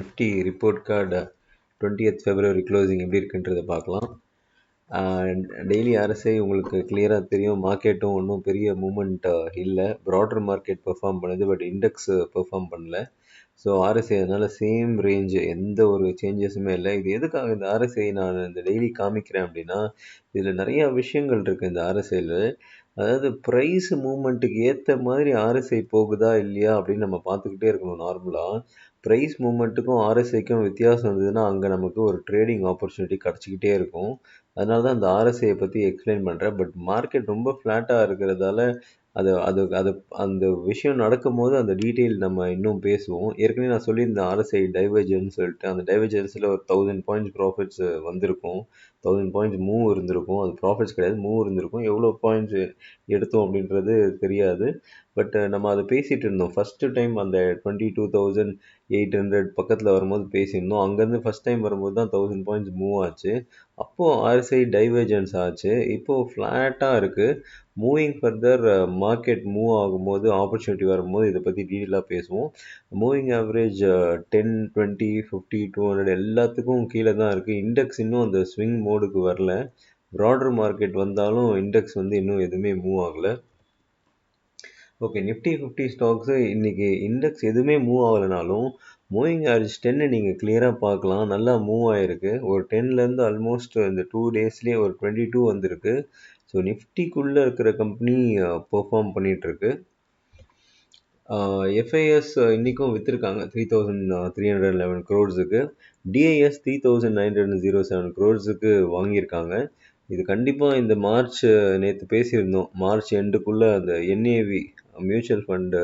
Nifty report card 20th February closing எப்படி இருக்குன்றதை பார்க்கலாம். டெய்லி ஆர்எஸ்ஐ உங்களுக்கு கிளியராக தெரியும். மார்க்கெட்டும் ஒன்றும் பெரிய மூமெண்ட் இல்லை. ப்ராடர் மார்க்கெட் பெர்ஃபார்ம் பண்ணுது, பட் இண்டெக்ஸ் பெர்ஃபார்ம் பண்ணல. ஸோ ஆர்எஸ்ஐ அதனால் சேம் ரேஞ்சு, எந்த ஒரு சேஞ்சஸுமே இல்லை. இது எதுக்காக இந்த ஆர்எஸ்ஐ நான் இந்த டெய்லி காமிக்கிறேன் அப்படின்னா, இதில் நிறையா விஷயங்கள் இருக்குது இந்த ஆர்எஸ்ஐயில். அதாவது ப்ரைஸ் மூமெண்ட்டுக்கு ஏற்ற மாதிரி ஆர்எஸ்ஐ போகுதா இல்லையா அப்படின்னு நம்ம பார்த்துக்கிட்டே இருக்கணும். நார்மலாக ப்ரைஸ் மூமெண்ட்டுக்கும் ஆர்எஸ்ஐக்கும் வித்தியாசம் இருந்ததுன்னா அங்கே நமக்கு ஒரு ட்ரேடிங் ஆப்பர்ச்சுனிட்டி கிடச்சிக்கிட்டே இருக்கும். அதனால தான் அந்த ஆர்எஸ்ஐயை பற்றி எக்ஸ்பிளைன் பண்ணுறேன். பட் மார்க்கெட் ரொம்ப ஃப்ளாட்டாக இருக்கிறதால அது அது அது அந்த விஷயம் நடக்கும்போது அந்த டீட்டெயில் நம்ம இன்னும் பேசுவோம். ஏற்கனவே நான் சொல்லியிருந்தேன் ஆர்எஸ்ஐ டைவர்ஜென்ஸ் சொல்லிட்டு. அந்த டைவர்ஜென்ஸில் ஒரு 1000 பாயிண்ட்ஸ் ப்ராஃபிட்ஸ் வந்திருக்கும். 1000 பாயிண்ட்ஸ் மூவ் இருந்திருக்கும். அது ப்ராஃபிட்ஸ் கிடையாது, மூவ் இருந்திருக்கும். எவ்வளோ பாயிண்ட்ஸ் எடுத்தோம் அப்படின்றது தெரியாது. பட் நம்ம அதை பேசிகிட்டு இருந்தோம். ஃபஸ்ட்டு டைம் அந்த 22,800 பக்கத்தில் வரும்போது பேசியிருந்தோம். அங்கேருந்து ஃபஸ்ட் டைம் வரும்போது தான் 1000 பாயிண்ட்ஸ் மூவ் ஆச்சு. அப்போது ஆர்எஸ்ஐ டைவர்ஜென்ஸ் ஆச்சு. இப்போது ஃப்ளாட்டாக இருக்குது. மூவிங் ஃபர்தர் மார்க்கெட் மூவ் ஆகும்போது, ஆப்பர்ச்சுனிட்டி வரும்போது இதை பற்றி டீட்டெயிலாக பேசுவோம். மூவிங் ஆவரேஜ் 10, 20, 50, 200 எல்லாத்துக்கும் கீழே தான் இருக்குது. இண்டெக்ஸ் இன்னும் அந்த ஸ்விங் மோடுக்கு வரல. ப்ராடர் மார்க்கெட் வந்தாலும் இண்டெக்ஸ் இன்னும் எதுவுமே மூவ் ஆகலை. ஓகே, நிஃப்டி 50 ஸ்டாக்ஸு இன்றைக்கி இண்டெக்ஸ் எதுவுமே மூவ் ஆகலைனாலும் மூவிங் ஆவரேஜ் 10 நீங்கள் கிளியராக பார்க்கலாம். நல்லா மூவ் ஆகிருக்கு. ஒரு 10லேருந்து ஆல்மோஸ்ட் இந்த 2 டேஸ்லேயே ஒரு 22 வந்திருக்கு. ஸோ நிஃப்டிக்குள்ளே இருக்கிற கம்பெனி பெர்ஃபார்ம் பண்ணிகிட்ருக்கு. எஃப்ஐஎஸ் இன்றைக்கும் விற்றுருக்காங்க 3,311 க்ரோர்ஸுக்கு. டிஐஎஸ் 3,907 க்ரோர்ஸுக்கு வாங்கியிருக்காங்க. இது கண்டிப்பாக இந்த மார்ச் நேற்று பேசியிருந்தோம். மார்ச் எண்டுக்குள்ளே அந்த என்ஏவி மியூச்சுவல் ஃபண்டு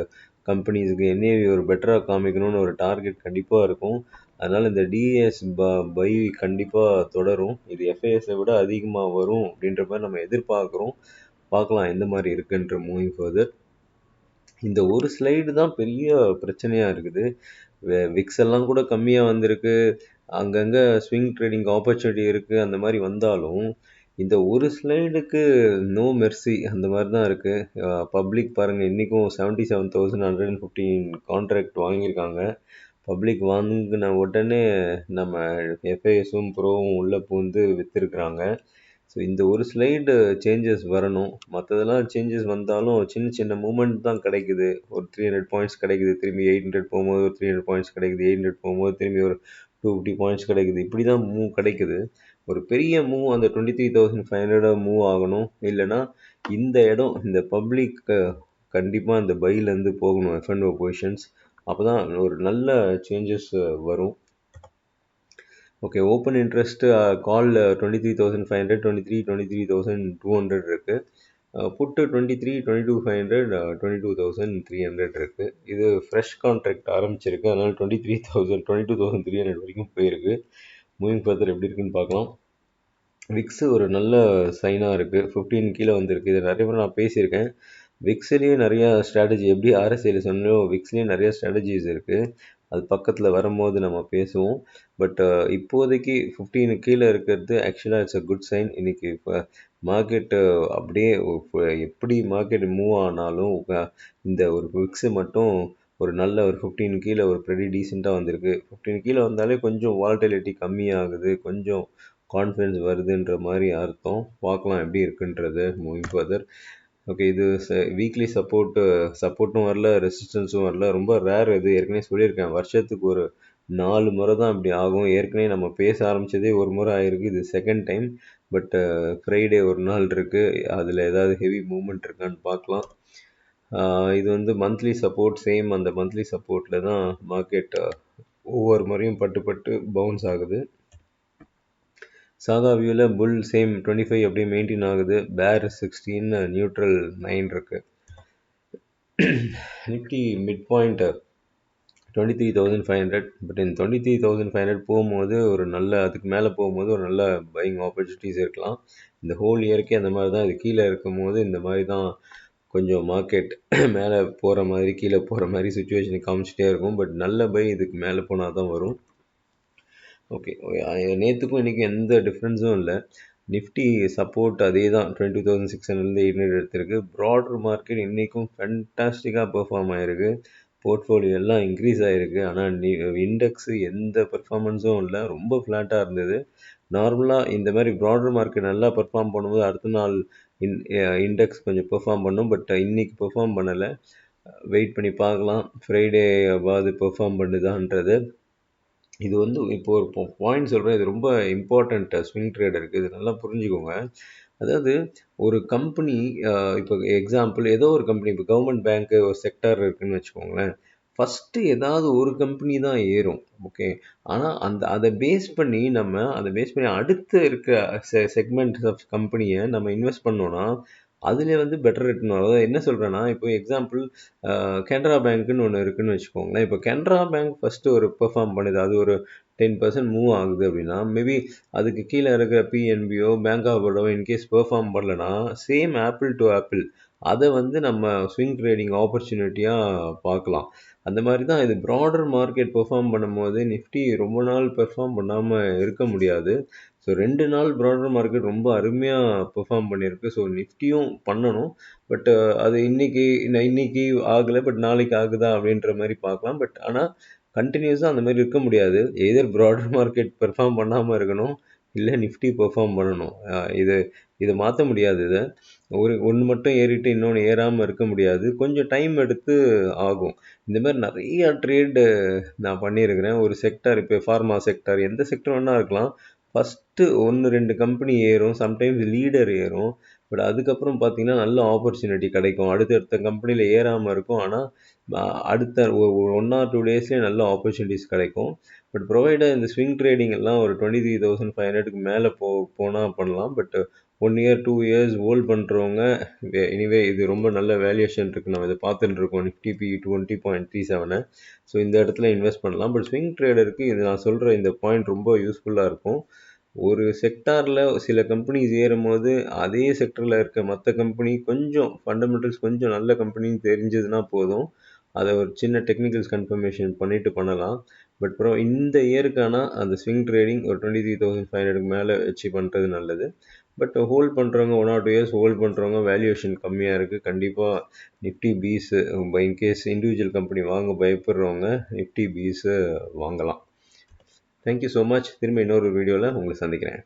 கம்பெனிஸுக்கு என்ஏவி ஒரு பெட்டராக காமிக்கணும்னு ஒரு டார்கெட் கண்டிப்பாக இருக்கும். அதனால் இந்த டிஏஎஸ் பை கண்டிப்பாக தொடரும். இது எஃப்ஐஎஸை விட அதிகமாக வரும் அப்படின்ற மாதிரி நம்ம எதிர்பார்க்குறோம். பார்க்கலாம் எந்த மாதிரி இருக்குன்ற மூவிங் ஃபர்தர். இந்த ஒரு ஸ்லைடு தான் பெரிய பிரச்சனையாக இருக்குது. விக்ஸ் எல்லாம் கூட கம்மியாக வந்திருக்கு. அங்கங்கே ஸ்விங் ட்ரேடிங் ஆப்பர்ச்சுனிட்டி இருக்குது. அந்த மாதிரி வந்தாலும் இந்த ஒரு ஸ்லைடுக்கு நோ மெர்சி அந்த மாதிரி தான் இருக்குது. பப்ளிக் பாருங்கள், இன்றைக்கும் 77,115 கான்ட்ராக்ட் வாங்கியிருக்காங்க. பப்ளிக் வாங்கின உடனே நம்ம எஃப்ஐஎஸும் ப்ரோவும் உள்ளே பூந்து விற்றுருக்குறாங்க. ஸோ இந்த ஒரு ஸ்லைடு சேஞ்சஸ் வரணும். மற்றதெல்லாம் சேஞ்சஸ் வந்தாலும் சின்ன சின்ன மூமெண்ட் தான் கிடைக்குது. ஒரு 300 பாயிண்ட்ஸ் கிடைக்குது, திரும்பி 800 போகும்போது ஒரு 300 பாயிண்ட்ஸ் கிடைக்குது, 800 போகும்போது திரும்பி ஒரு 250 பாயிண்ட்ஸ் கிடைக்குது. இப்படி தான் மூவ் கிடைக்குது. ஒரு பெரிய மூவ் அந்த 23,500 மூவ் ஆகணும். இல்லைனா இந்த இடம் இந்த பப்ளிக் கண்டிப்பாக அந்த பைலேருந்து போகணும் எஃப்என்ஓ பொசிஷன்ஸ். அப்போ தான் ஒரு நல்ல சேஞ்சஸ் வரும். ஓகே, ஓப்பன் இன்ட்ரெஸ்ட்டு கால் 23,500, 23, 23,200 இருக்குது. புட்டு 23, 22,500, 22,300 இருக்குது. இது ஃப்ரெஷ் கான்ட்ராக்ட் ஆரம்பிச்சிருக்கு. அதனால் 23,000, 22,300 வரைக்கும் போயிருக்கு. மூவிங் ஃபர்தர் எப்படி இருக்குன்னு பார்க்கலாம். விக்ஸு ஒரு நல்ல சைனாக இருக்குது. 15 கீழே வந்திருக்கு. இது நிறைய பேர் நான் பேசியிருக்கேன். விக்ஸ்லேயும் நிறையா ஸ்ட்ராட்டஜி, எப்படி ஆர்எஸ்ஐயில் சொன்னோம், விக்ஸ்லேயும் நிறையா ஸ்ட்ராட்டஜிஸ் இருக்குது. அது பக்கத்தில் வரும்போது நம்ம பேசுவோம். பட் இப்போதைக்கு 15 கீழே இருக்கிறது ஆக்சுவலாக இட்ஸ் அ குட் சைன். இன்றைக்கி இப்போ மார்க்கெட்டு அப்படியே எப்படி மார்க்கெட் மூவ் ஆனாலும் இந்த ஒரு விக்ஸு மட்டும் ஒரு நல்ல ஒரு 15 கீழே ஒரு ப்ரெடி டீசெண்டாக வந்திருக்கு. 15 கீழே வந்தாலே கொஞ்சம் வால்டிலிட்டி கம்மியாகுது, கொஞ்சம் கான்ஃபிடன்ஸ் வருதுன்ற மாதிரி அர்த்தம். பார்க்கலாம் எப்படி இருக்குன்றது மூவிங் ஃபர்தர். ஓகே, இது வீக்லி சப்போர்ட்டும் வரல, ரெசிஸ்டன்ஸும் வரல. ரொம்ப ரேர் இது. ஏற்கனவே சொல்லியிருக்கேன், வருஷத்துக்கு ஒரு 4 முறை தான் இப்படி ஆகும். ஏற்கனவே நம்ம பேச ஆரம்பித்ததே ஒரு முறை ஆகிருக்கு. இது செகண்ட் டைம். பட் ஃப்ரைடே ஒரு நாள் இருக்குது. அதில் ஏதாவது ஹெவி மூமெண்ட் இருக்கான்னு பார்க்கலாம். இது மந்த்லி சப்போர்ட், சேம் அந்த மந்த்லி சப்போர்ட்டில் தான் மார்க்கெட் ஒவ்வொரு முறையும் பட்டு பவுன்ஸ் ஆகுது. சாகா வியூவில் புல் சேம் 25 அப்படியே மெயின்டைன் ஆகுது. பேர் 16, நியூட்ரல் 9 இருக்குது. Nifty mid point 23,500. பட் இந்த 23,500 போகும்போது ஒரு நல்ல, அதுக்கு மேலே போகும்போது ஒரு நல்ல பையிங் ஆப்பர்ச்சுனிட்டிஸ் இருக்கலாம். இந்த ஹோல் இயர்க்கே அந்த மாதிரி தான். இது கீழே இருக்கும்போது இந்த மாதிரி தான் கொஞ்சம் மார்க்கெட் மேலே போகிற மாதிரி கீழே போகிற மாதிரி சுச்சுவேஷனை காமிச்சிட்டே இருக்கும். பட் நல்ல பை இதுக்கு மேலே போனால் தான் வரும். ஓகே, நேற்றுக்கும் இன்றைக்கும் எந்த டிஃப்ரென்ஸும் இல்லை. நிஃப்டி சப்போர்ட் அதே தான், 22,600 800 எடுத்திருக்கு. ப்ராடர் மார்க்கெட் இன்றைக்கும் ஃபேண்டாஸ்டிக்காக பெர்ஃபார்ம் ஆகிருக்கு. போர்ட்ஃபோலியோ எல்லாம் இன்க்ரீஸ் ஆகிருக்கு. ஆனால் இண்டெக்ஸு எந்த பெர்ஃபார்மன்ஸும் இல்லை, ரொம்ப ஃப்ளாட்டாக இருந்தது. நார்மலாக இந்த மாதிரி ப்ராடர் மார்க்கெட் நல்லா பெர்ஃபார்ம் பண்ணும்போது அடுத்த நாள் இண்டெக்ஸ் கொஞ்சம் பெர்ஃபார்ம் பண்ணும். பட் இன்னைக்கு பெர்ஃபார்ம் பண்ணலை. வெயிட் பண்ணி பார்க்கலாம் ஃப்ரைடேவாவது பெர்ஃபார்ம் பண்ணுதான்றது. இது வந்து இப்போ ஒரு பாயிண்ட் சொல்கிறேன், இது ரொம்ப இம்பார்ட்டண்ட் ஸ்விங் ட்ரேடருக்கு. இது நல்லா புரிஞ்சுக்கோங்க. அதாவது ஒரு கம்பெனி, இப்போ எக்ஸாம்பிள் ஏதோ ஒரு கம்பெனி, இப்போ கவர்மெண்ட் பேங்க்கு ஒரு செக்டார் இருக்குதுன்னு வச்சுக்கோங்களேன். ஃபஸ்ட்டு ஏதாவது ஒரு கம்பெனி தான் ஏறும், ஓகே. ஆனால் அதை பேஸ் பண்ணி அடுத்து இருக்க செக்மெண்ட் ஆஃப் கம்பெனியை நம்ம இன்வெஸ்ட் பண்ணோன்னா அதில் வந்து பெட்டர் ரிட்டர்ன் வரும். அதாவது என்ன சொல்கிறேன்னா, இப்போ எக்ஸாம்பிள் கனரா பேங்க்குன்னு ஒன்று இருக்குதுன்னு வச்சுக்கோங்களேன். இப்போ கனரா பேங்க் ஃபஸ்ட்டு ஒரு பெர்ஃபார்ம் பண்ணுது, அது ஒரு 10% மூவ் ஆகுது அப்படின்னா, மேபி அதுக்கு கீழே இருக்கிற பிஎன்பியோ பேங்க் ஆஃப் பரோடாவோ இன்கேஸ் பெர்ஃபார்ம் பண்ணலன்னா, சேம் ஆப்பிள் டு ஆப்பிள் அதை வந்து நம்ம ஸ்விங் ட்ரேடிங் ஆப்பர்ச்சுனிட்டியாக பார்க்கலாம். அந்த மாதிரி தான் இது ப்ராடர் மார்க்கெட் பெர்ஃபார்ம் பண்ணும்போது நிஃப்டி ரொம்ப நாள் பெர்ஃபார்ம் பண்ணாமல் இருக்க முடியாது. ஸோ 2 நாள் ப்ராடர் மார்க்கெட் ரொம்ப அருமையாக பெர்ஃபார்ம் பண்ணியிருக்கு. ஸோ நிஃப்டியும் பண்ணணும். பட் அது இன்னைக்கு ஆகலை, பட் நாளைக்கு ஆகுதா அப்படின்ற மாதிரி பார்க்கலாம். பட் ஆனால் கண்டினியூஸாக அந்த மாதிரி இருக்க முடியாது. எதர் ப்ராடர் மார்க்கெட் பெர்ஃபார்ம் பண்ணாமல் இருக்கணும், இல்லை நிஃப்டி பெர்ஃபார்ம் பண்ணணும். இதை மாற்ற முடியாது. இதை ஒன்று மட்டும் ஏறிட்டு இன்னொன்று ஏறாமல் இருக்க முடியாது. கொஞ்சம் டைம் எடுத்து ஆகும். இந்த மாதிரி நிறைய ட்ரேடு நான் பண்ணியிருக்கிறேன். ஒரு செக்டார், இப்போ ஃபார்மா செக்டார், எந்த செக்டர் வேணா இருக்கலாம். ஃபஸ்ட்டு 1-2 கம்பெனி ஏறும், சம்டைம்ஸ் லீடர் ஏறும். பட் அதுக்கப்புறம் பார்த்தீங்கன்னா நல்ல ஆப்பர்ச்சுனிட்டி கிடைக்கும். அடுத்தடுத்த கம்பெனியில் ஏறாமல் இருக்கும், ஆனால் அடுத்த 1 or 2 டேஸ்லேயே நல்ல ஆப்பர்ச்சுனிட்டிஸ் கிடைக்கும். பட் ப்ரொவைடர் இந்த ஸ்விங் ட்ரேடிங் எல்லாம் ஒரு 23,500க்கு மேலே போனால் பண்ணலாம். பட் 1 year 2 years ஹோல்ட் பண்ணுறவங்க, எனிவே இது ரொம்ப நல்ல வேல்யூஷன் இருக்குது. நம்ம இதை பார்த்துட்டு இருக்கோம், நிஃப்டி பி 20.37. ஸோ இந்த இடத்துல இன்வெஸ்ட் பண்ணலாம். பட் ஸ்விங் ட்ரேடருக்கு இது நான் சொல்கிற இந்த பாயிண்ட் ரொம்ப யூஸ்ஃபுல்லாக இருக்கும். ஒரு செக்டாரில் சில கம்பெனிஸ் ஏறும் போது அதே செக்டரில் இருக்க மற்ற கம்பெனி கொஞ்சம் ஃபண்டமெண்டல்ஸ் கொஞ்சம் நல்ல கம்பெனின்னு தெரிஞ்சதுன்னா போதும், அதை ஒரு சின்ன டெக்னிக்கல்ஸ் கன்ஃபர்மேஷன் பண்ணிவிட்டு பண்ணலாம். பட் அப்புறம் இந்த இயருக்கான அந்த ஸ்விங் ட்ரேடிங் ஒரு 23,500க்கு மேலே வச்சு பண்ணுறது நல்லது. பட் ஹோல்ட் பண்ணுறவங்க 1 or 2 years ஹோல்ட் பண்ணுறவங்க வேல்யூவேஷன் கம்மியாக இருக்குது. கண்டிப்பாக Nifty bees in case individual company வாங்க பயப்படுறவங்க நிஃப்டி பீஸு வாங்கலாம். Thank you so much. திரும்ப இன்னொரு வீடியோவில் உங்களை சந்திக்கிறேன்.